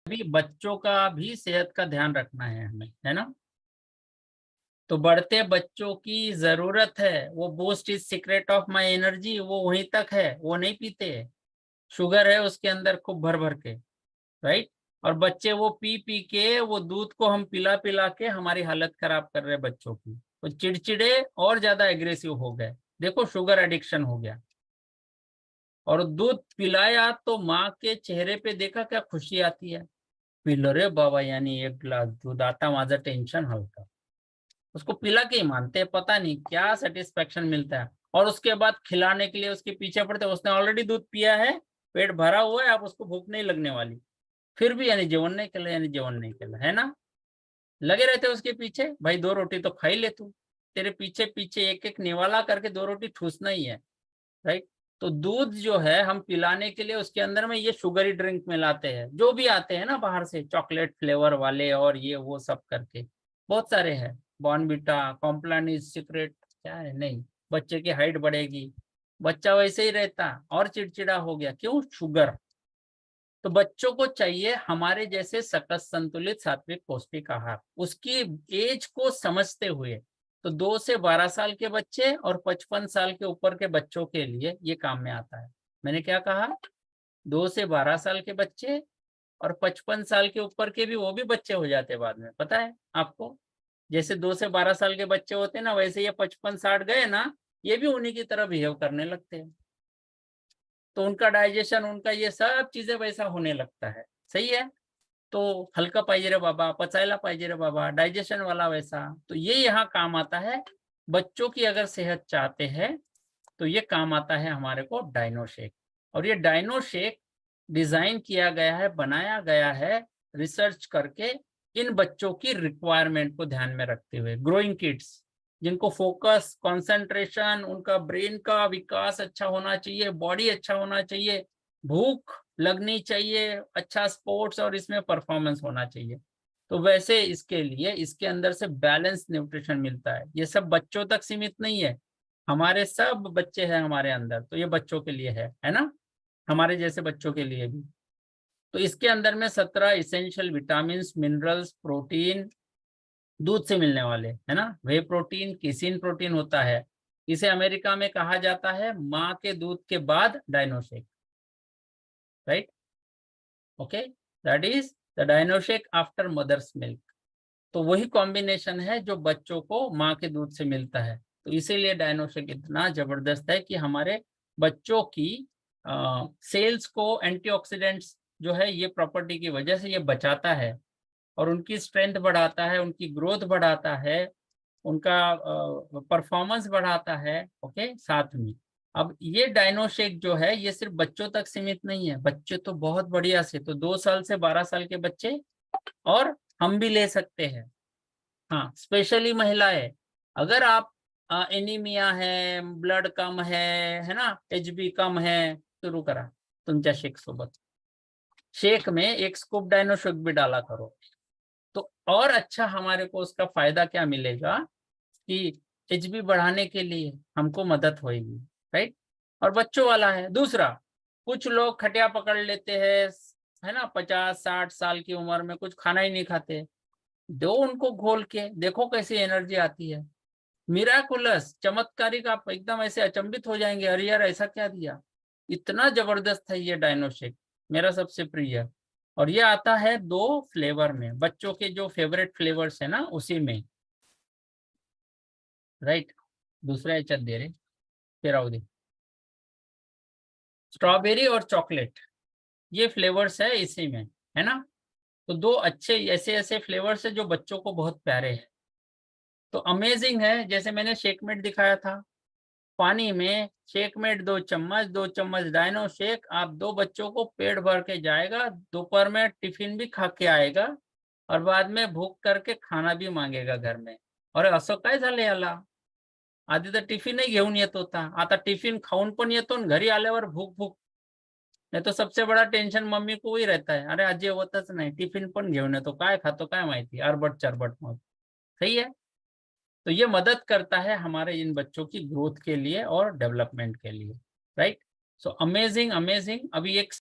भी बच्चों का भी सेहत का ध्यान रखना है हमें, है ना। तो बढ़ते बच्चों की जरूरत है, वो boost is secret of my energy, वो वहीं तक है, वो नहीं पीते। शुगर है उसके अंदर खूब भर भर के, राइट। और बच्चे वो पी पी के, वो दूध को हम पिला पिला के हमारी हालत खराब कर रहे हैं बच्चों की। वो चिड़चिड़े और ज्यादा एग्रेसिव हो गए, देखो शुगर एडिक्शन हो गया। और दूध पिलाया तो माँ के चेहरे पे देखा क्या खुशी आती है, पिलो रे बाबा, यानी 1 ग्लास दूध, आता माझं टेंशन हल्का। उसको पिला के ही मानते हैं, पता नहीं क्या सेटिस्फेक्शन मिलता है। और उसके बाद खिलाने के लिए उसके पीछे पड़ते, उसने ऑलरेडी दूध पिया है, पेट भरा हुआ है, अब उसको भूख नहीं लगने वाली, फिर भी यानी जेवन नहीं केलं, यानी जेवन नहीं केलं, है ना। लगे रहते उसके पीछे, भाई 2 रोटी तो खाई ले तू, तेरे पीछे पीछे एक एक निवाला करके 2 रोटी ठूसना ही है, राइट। तो दूध जो है हम पिलाने के लिए उसके अंदर में ये शुगरी ड्रिंक मिलाते हैं, जो भी आते हैं ना बाहर से, चॉकलेट फ्लेवर वाले और ये वो सब करके बहुत सारे हैं। बॉर्नविटा, कॉम्प्लान इज सीक्रेट, क्या है, नहीं। बच्चे की हाइट बढ़ेगी, बच्चा वैसे ही रहता और चिड़चिड़ा हो गया, क्यों, शुगर। तो बच्चों को चाहिए हमारे जैसे सकस संतुलित सात्विक पौष्टिक आहार, उसकी एज को समझते हुए। तो 2 से 12 साल के बच्चे और 55 साल के ऊपर के बच्चों के लिए ये काम में आता है। मैंने क्या कहा, 2 से 12 साल के बच्चे और 55 साल के ऊपर के भी, वो भी बच्चे हो जाते हैं बाद में, पता है आपको। जैसे 2 से 12 साल के बच्चे होते हैं ना, वैसे ये 55-60 गए ना, ये भी उन्हीं की तरह बिहेव करने लगते हैं। तो उनका डाइजेशन, उनका ये सब चीजें वैसा होने लगता है, सही है। तो हल्का पाहिजे रे बाबा, पचायला पाहिजे रे बाबा, डाइजेशन वाला वैसा, तो ये यहाँ काम आता है। बच्चों की अगर सेहत चाहते हैं तो ये काम आता है हमारे को डाइनो शेक। और ये डाइनो शेक डिजाइन किया गया है, बनाया गया है रिसर्च करके, इन बच्चों की रिक्वायरमेंट को ध्यान में रखते हुए। ग्रोइंग किड्स, जिनको फोकस, कंसंट्रेशन, उनका ब्रेन का विकास अच्छा होना चाहिए, बॉडी अच्छा होना चाहिए, भूख लगनी चाहिए, अच्छा स्पोर्ट्स और इसमें परफॉर्मेंस होना चाहिए, तो वैसे इसके लिए इसके अंदर से बैलेंस न्यूट्रिशन मिलता है। ये सब बच्चों तक सीमित नहीं है, हमारे सब बच्चे हैं हमारे अंदर, तो ये बच्चों के लिए है ना, हमारे जैसे बच्चों के लिए भी। तो इसके अंदर में 17 इसेंशियल विटामिन, मिनरल्स, प्रोटीन दूध से मिलने वाले, है ना। वे प्रोटीन, किसिन प्रोटीन होता है। इसे अमेरिका में कहा जाता है माँ के दूध के बाद Dinoshake, right. Okay, that is the Dinoshake after mother's milk. तो वही कॉम्बिनेशन है जो बच्चों को माँ के दूध से मिलता है। तो इसीलिए डायनोशेक इतना जबरदस्त है कि हमारे बच्चों की सेल्स को, एंटीऑक्सीडेंट्स जो है ये प्रॉपर्टी की वजह से ये बचाता है, और उनकी स्ट्रेंथ बढ़ाता है, उनकी ग्रोथ बढ़ाता है, उनका परफॉर्मेंस बढ़ाता है। ओके, साथ में अब ये डायनोशेक जो है ये सिर्फ बच्चों तक सीमित नहीं है, बच्चे तो बहुत बढ़िया से, तो 2 साल से 12 साल के बच्चे और हम भी ले सकते हैं। हाँ, स्पेशली महिलाएं, अगर आप एनीमिया है, ब्लड कम है ना, एचबी कम है, शुरू करा तुमच्या शेक सोबत, शेक में 1 स्कूप डायनोशेक भी डाला करो। तो और अच्छा हमारे को उसका फायदा क्या मिलेगा कि एचबी बढ़ाने के लिए हमको मदद होगी, राइट। और बच्चों वाला है। दूसरा, कुछ लोग खटिया पकड़ लेते हैं, है ना, 50-60 साल की उम्र में कुछ खाना ही नहीं खाते, दो उनको घोल के, देखो कैसी एनर्जी आती है, मिराकुलस, चमत्कारिक, आप एकदम ऐसे अचंभित हो जाएंगे, अरे यार ऐसा क्या दिया, इतना जबरदस्त है ये डायनोशेक, मेरा सबसे प्रिय। और ये आता है 2 फ्लेवर में, बच्चों के जो फेवरेट फ्लेवर्स है ना उसी में, राइट। दूसरा याच्यात दे रे, ते राहू दे, स्ट्रॉबेरी और चॉकलेट, ये फ्लेवर्स है इसी में, है ना। तो 2 अच्छे ऐसे ऐसे फ्लेवर्स है जो बच्चों को बहुत प्यारे हैं। तो अमेजिंग है, जैसे मैंने शेकमेट दिखाया था, पानी में शेकमेट 2 चम्मच, 2 चम्मच डायनो शेक, आप 2 बच्चों को पेट भर के जाएगा, दोपहर में टिफिन भी खा के आएगा, और बाद में भूख करके खाना भी मांगेगा घर में। और असं काय झालं याला, आधी तर टिफिनही घेऊन येत होता, आता टिफिन खाऊन पण येतो आणि घरी आल्यावर भूक भूक। नहीं तो सबसे बड़ा टेंशन मम्मी को ही रहता है, अरे आज होतच नाही, टिफिन पण घेऊन येतो, काय खातो काय माहिती, अरबट चरबट मग, सही है। तो ये मदद करता है हमारे इन बच्चों की ग्रोथ के लिए और डेवलपमेंट के लिए, राइट। So amazing amazing. अभी एक